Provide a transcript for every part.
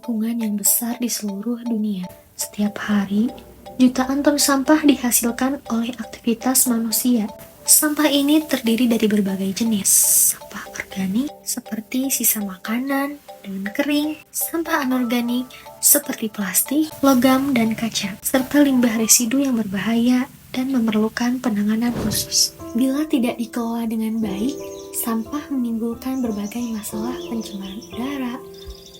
lingkungan yang besar di seluruh dunia. Setiap hari, jutaan ton sampah dihasilkan oleh aktivitas manusia. Sampah ini terdiri dari berbagai jenis. Sampah organik seperti sisa makanan, daun kering, sampah anorganik seperti plastik, logam, dan kaca, serta limbah residu yang berbahaya dan memerlukan penanganan khusus. Bila tidak dikelola dengan baik, sampah menimbulkan berbagai masalah pencemaran udara,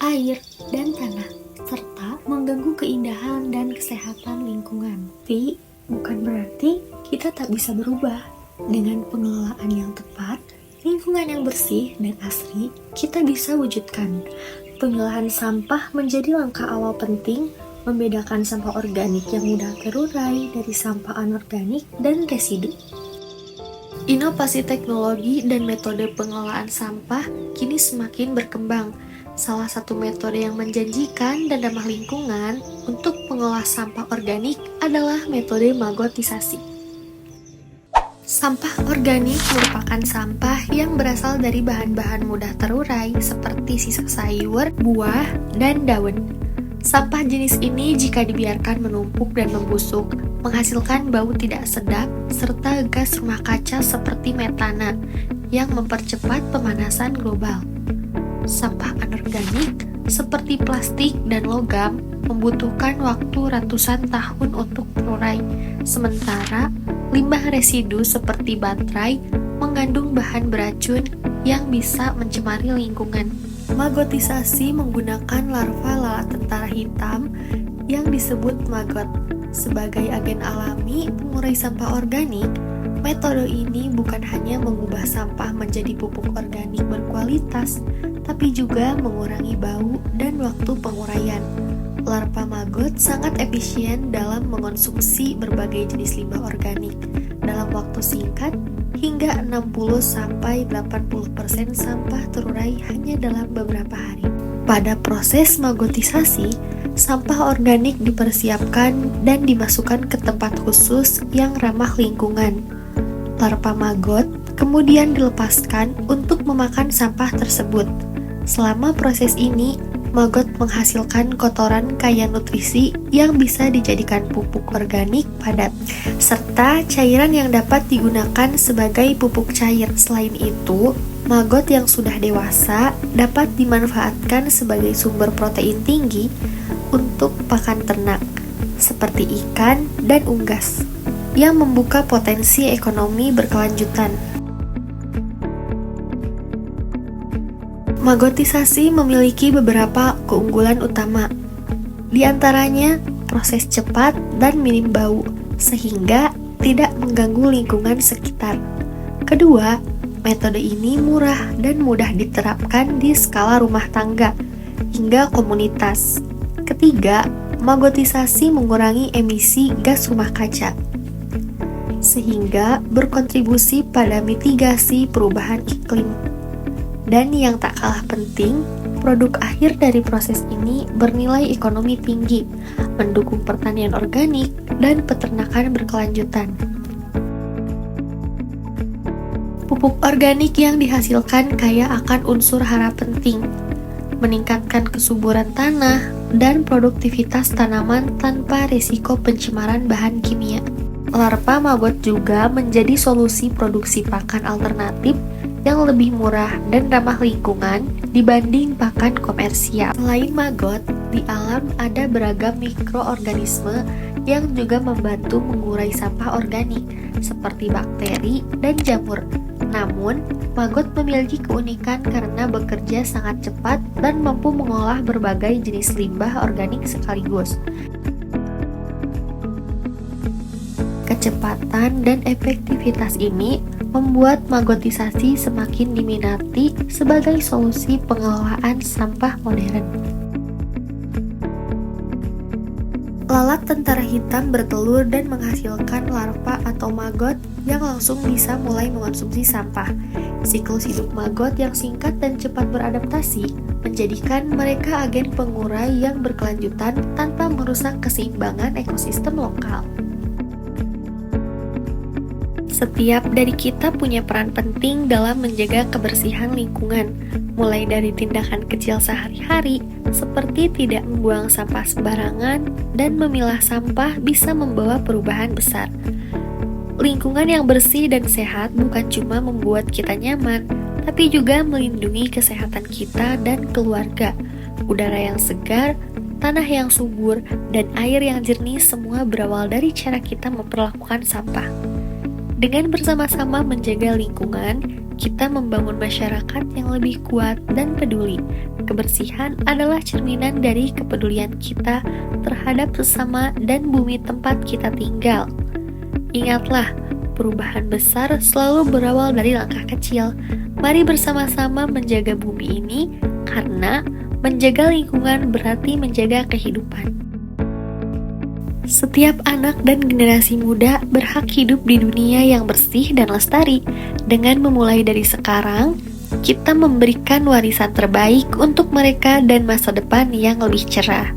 air, dan tanah, serta mengganggu keindahan dan kesehatan lingkungan. Tapi, bukan berarti kita tak bisa berubah. Dengan pengelolaan yang tepat, lingkungan yang bersih dan asri, kita bisa wujudkan. Pemilahan sampah menjadi langkah awal penting membedakan sampah organik yang mudah terurai dari sampah anorganik dan residu. Inovasi teknologi dan metode pengelolaan sampah kini semakin berkembang. Salah satu metode yang menjanjikan dan ramah lingkungan untuk mengolah sampah organik adalah metode magotisasi. Sampah organik merupakan sampah yang berasal dari bahan-bahan mudah terurai seperti sisa sayur, buah, dan daun. Sampah jenis ini jika dibiarkan menumpuk dan membusuk, menghasilkan bau tidak sedap serta gas rumah kaca seperti metana yang mempercepat pemanasan global. Sampah anorganik seperti plastik dan logam membutuhkan waktu ratusan tahun untuk terurai, sementara limbah residu seperti baterai mengandung bahan beracun yang bisa mencemari lingkungan. Magotisasi menggunakan larva lalat tentara hitam yang disebut maggot. Sebagai agen alami pengurai sampah organik, metode ini bukan hanya mengubah sampah menjadi pupuk organik berkualitas, tapi juga mengurangi bau dan waktu penguraian. Larva maggot sangat efisien dalam mengonsumsi berbagai jenis limbah organik. Dalam waktu singkat, hingga 60-80% sampah terurai hanya dalam beberapa hari. Pada proses magotisasi, sampah organik dipersiapkan dan dimasukkan ke tempat khusus yang ramah lingkungan. Larva maggot kemudian dilepaskan untuk memakan sampah tersebut. Selama proses ini, maggot menghasilkan kotoran kaya nutrisi yang bisa dijadikan pupuk organik padat, serta cairan yang dapat digunakan sebagai pupuk cair. Selain itu, maggot yang sudah dewasa dapat dimanfaatkan sebagai sumber protein tinggi untuk pakan ternak, seperti ikan dan unggas, yang membuka potensi ekonomi berkelanjutan. Magotisasi memiliki beberapa keunggulan utama. Di antaranya, proses cepat dan minim bau, sehingga tidak mengganggu lingkungan sekitar. Kedua, metode ini murah dan mudah diterapkan di skala rumah tangga hingga komunitas. Ketiga, magotisasi mengurangi emisi gas rumah kaca, sehingga berkontribusi pada mitigasi perubahan iklim. Dan yang tak kalah penting, produk akhir dari proses ini bernilai ekonomi tinggi, mendukung pertanian organik dan peternakan berkelanjutan. Pupuk organik yang dihasilkan kaya akan unsur hara penting, meningkatkan kesuburan tanah dan produktivitas tanaman tanpa risiko pencemaran bahan kimia. Larva maggot juga menjadi solusi produksi pakan alternatif yang lebih murah dan ramah lingkungan dibanding pakan komersial. Selain maggot, di alam ada beragam mikroorganisme yang juga membantu mengurai sampah organik, seperti bakteri dan jamur. Namun, maggot memiliki keunikan karena bekerja sangat cepat dan mampu mengolah berbagai jenis limbah organik sekaligus. Kecepatan dan efektivitas ini membuat magotisasi semakin diminati sebagai solusi pengelolaan sampah modern. Lalat tentara hitam bertelur dan menghasilkan larva atau maggot yang langsung bisa mulai mengonsumsi sampah. Siklus hidup maggot yang singkat dan cepat beradaptasi menjadikan mereka agen pengurai yang berkelanjutan tanpa merusak keseimbangan ekosistem lokal. Setiap dari kita punya peran penting dalam menjaga kebersihan lingkungan, mulai dari tindakan kecil sehari-hari, seperti tidak membuang sampah sembarangan dan memilah sampah bisa membawa perubahan besar. Lingkungan yang bersih dan sehat bukan cuma membuat kita nyaman, tapi juga melindungi kesehatan kita dan keluarga. Udara yang segar, tanah yang subur, dan air yang jernih semua berawal dari cara kita memperlakukan sampah. Dengan bersama-sama menjaga lingkungan, kita membangun masyarakat yang lebih kuat dan peduli. Kebersihan adalah cerminan dari kepedulian kita terhadap sesama dan bumi tempat kita tinggal. Ingatlah, perubahan besar selalu berawal dari langkah kecil. Mari bersama-sama menjaga bumi ini, karena menjaga lingkungan berarti menjaga kehidupan. Setiap anak dan generasi muda berhak hidup di dunia yang bersih dan lestari. Dengan memulai dari sekarang, kita memberikan warisan terbaik untuk mereka dan masa depan yang lebih cerah.